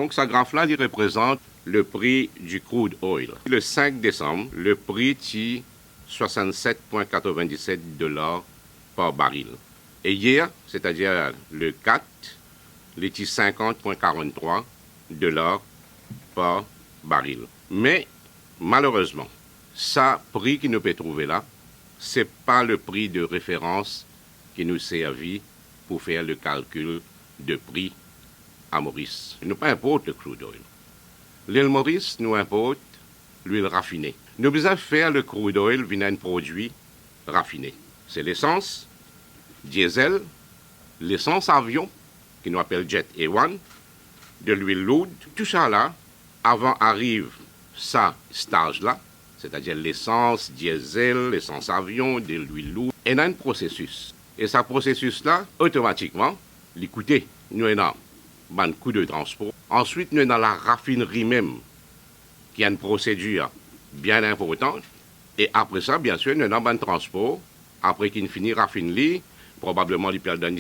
Donc, ce graphe-là, il représente le prix du crude oil. Le 5 décembre, le prix est 67,97 $ par baril. Et hier, c'est-à-dire le 4, il est 50,43 $ par baril. Mais, malheureusement, ça prix qui nous peut trouver là, ce n'est pas le prix de référence qui nous servit pour faire le calcul de prix à Maurice. Nous pas importe le crude oil. L'île Maurice nous importe l'huile raffinée. Nous besoin faire le crude oil via un produit raffiné. C'est l'essence, diesel, l'essence avion, qui nous appelle Jet A1, de l'huile lourde. Tout ça là, avant arrive ça stage-là, c'est-à-dire l'essence, diesel, l'essence avion, de l'huile lourde, et dans un processus. Et ce processus-là, automatiquement, l'écouter, nous avons un coût de transport. Ensuite, nous avons la raffinerie même, qui a une procédure bien importante. Et après ça, bien sûr, nous avons un transport. Après qu'il finit raffinerie, probablement il perd un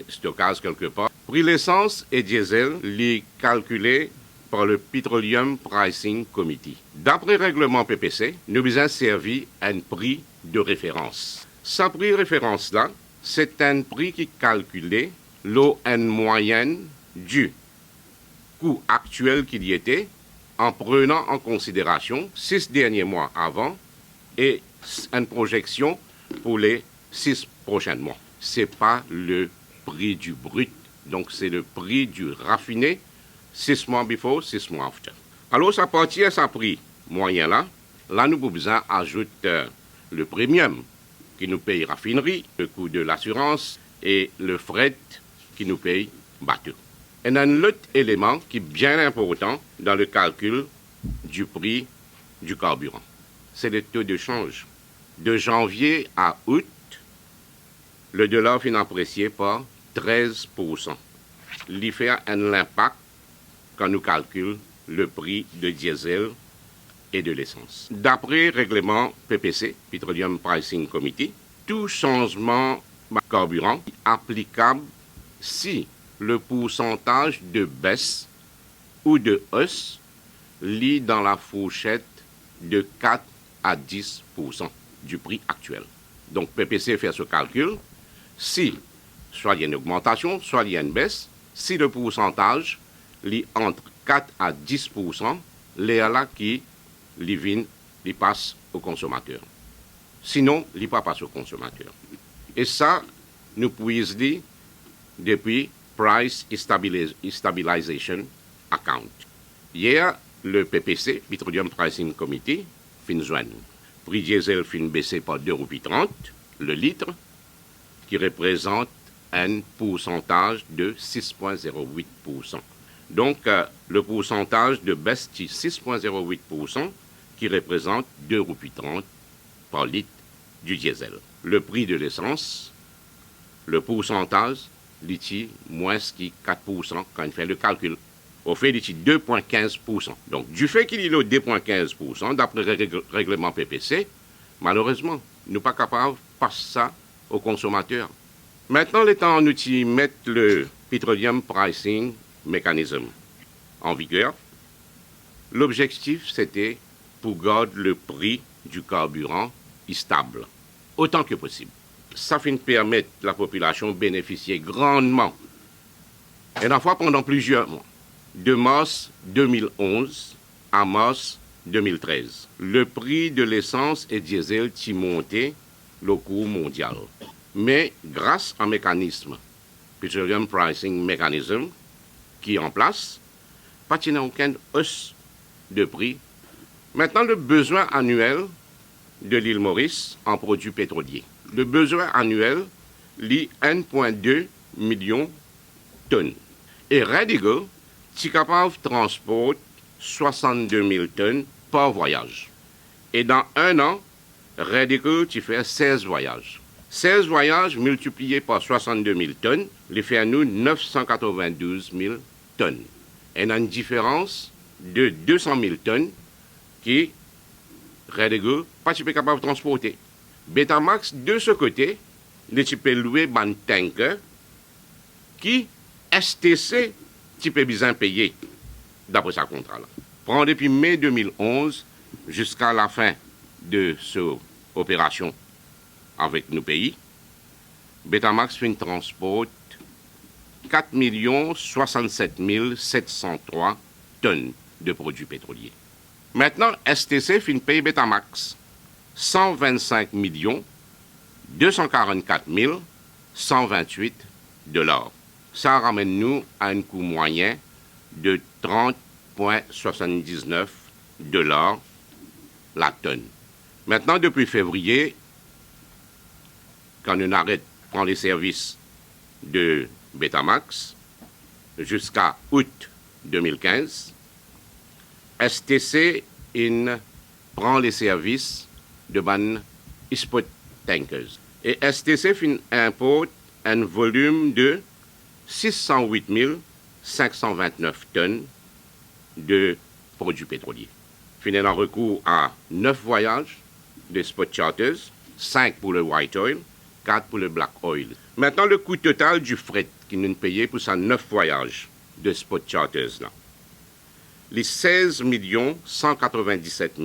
stockage quelque part. Prix l'essence et diesel, les calculés par le Petroleum Pricing Committee. D'après le règlement PPC, nous avons servi un prix de référence. Ce prix de référence-là, c'est un prix qui est calculé l'ON moyenne du coût actuel qu'il y était en prenant en considération 6 derniers mois avant et une projection pour les 6 prochains mois. Ce n'est pas le prix du brut, donc c'est le prix du raffiné 6 mois before, 6 mois after. Alors, à partir de ce prix moyen-là, là, nous pouvons besoin ajouter le premium qui nous paye raffinerie, le coût de l'assurance et le fret qui nous paye bateau. Et un autre élément qui est bien important dans le calcul du prix du carburant, c'est le taux de change. De janvier à août, le dollar finit apprécié par 13%. Il fait un impact quand nous calculons le prix de diesel et de l'essence. D'après le règlement PPC, Petroleum Pricing Committee, tout changement carburant est applicable si le pourcentage de baisse ou de hausse lie dans la fourchette de 4 à 10% du prix actuel. Donc, PPC fait ce calcul. Si, soit il y a une augmentation, soit il y a une baisse, si le pourcentage lie entre 4 à 10%, les là qui li passe au consommateur. Sinon, il ne passe au consommateur. Et ça, nous pouvons dire depuis Price Stabilization Account. Hier, le PPC, Petroleum Pricing Committee, fin joindre. Prix diesel fin baissé par 2,30 € le litre, qui représente un pourcentage de 6,08%. Donc, le pourcentage de baisse de 6,08% qui représente 2,30 € par litre du diesel. Le prix de l'essence, le pourcentage, il moins que 4% quand on fait le calcul. Au fait, il est 2,15%. Donc, du fait qu'il est le 2,15%, d'après le règlement PPC, malheureusement, nous ne sommes pas capables de passer ça aux consommateurs. Maintenant, le temps nous mettre le Petroleum Pricing Mechanism en vigueur. L'objectif, c'était pour garder le prix du carburant stable, autant que possible. Ça finit permettre à la population de bénéficier grandement, et la fois pendant plusieurs mois, de mars 2011 à mars 2013. Le prix de l'essence et diesel qui montait le cours mondial. Mais grâce à un mécanisme, Petroleum Pricing Mechanism, qui est en place, pas qu'il n'y a aucune hausse de prix. Maintenant, le besoin annuel de l'île Maurice en produits pétroliers. Le besoin annuel lit 1,2 million de tonnes. Et Red Eagle est capable de transporter 62 000 tonnes par voyage. Et dans un an, Red Eagle fait 16 voyages. 16 voyages multipliés par 62 000 tonnes, les fait à nous 992 000 tonnes. Et on a une différence de 200 000 tonnes qui Red Eagle pas capable de transporter. Betamax, de ce côté, les types louer un tanker qui STC petit peu bien payé d'après sa contrat. Là. Prend depuis mai 2011 jusqu'à la fin de cette opération avec nos pays, Betamax fait une transport 4 067 703 tonnes de produits pétroliers. Maintenant, STC fait une paye Betamax 125 244 128 $. Ça ramène nous à un coût moyen de 30,79 $ la tonne. Maintenant, depuis février, quand on arrête prend les services de Betamax jusqu'à août 2015, STC prend les services de ban spot tankers. Et STC importe un volume de 608 529 tonnes de produits pétroliers. Finalement, recours à 9 voyages de spot charters, 5 pour le white oil, 4 pour le black oil. Maintenant, le coût total du fret qui nous payait pour ces 9 voyages de spot charters là. Les 16 197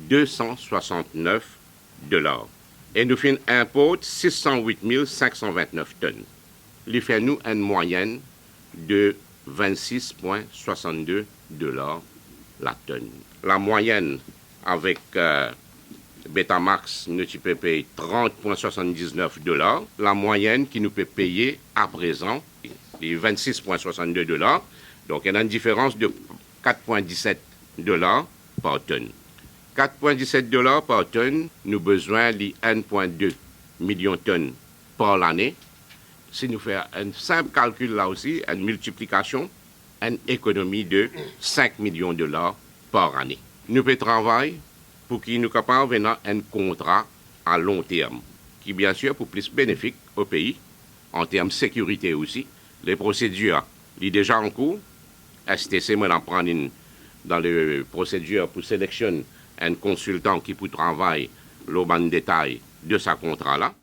269 $. Et nous importe 608 529 tonnes. Il fait nous une moyenne de 26,62 $ la tonne. La moyenne avec Betamax nous peut payer 30,79 $. La moyenne qui nous peut payer à présent, les 26,62 $. Donc, il y a une différence de 4,17 $ par tonne. 4,17 $ par tonne, nous avons besoin de 1,2 million de tonnes par l'année. Si nous faisons un simple calcul là aussi, une multiplication, une économie de 5 millions de $ par année. Nous pouvons travailler pour qu'il nous capable de un contrat à long terme, qui bien sûr pour plus bénéfique au pays, en termes de sécurité aussi. Les procédures, sont déjà en cours. STC maintenant prend dans les procédures pour sélectionner un consultant qui peut travailler le bon détail de sa contrat là.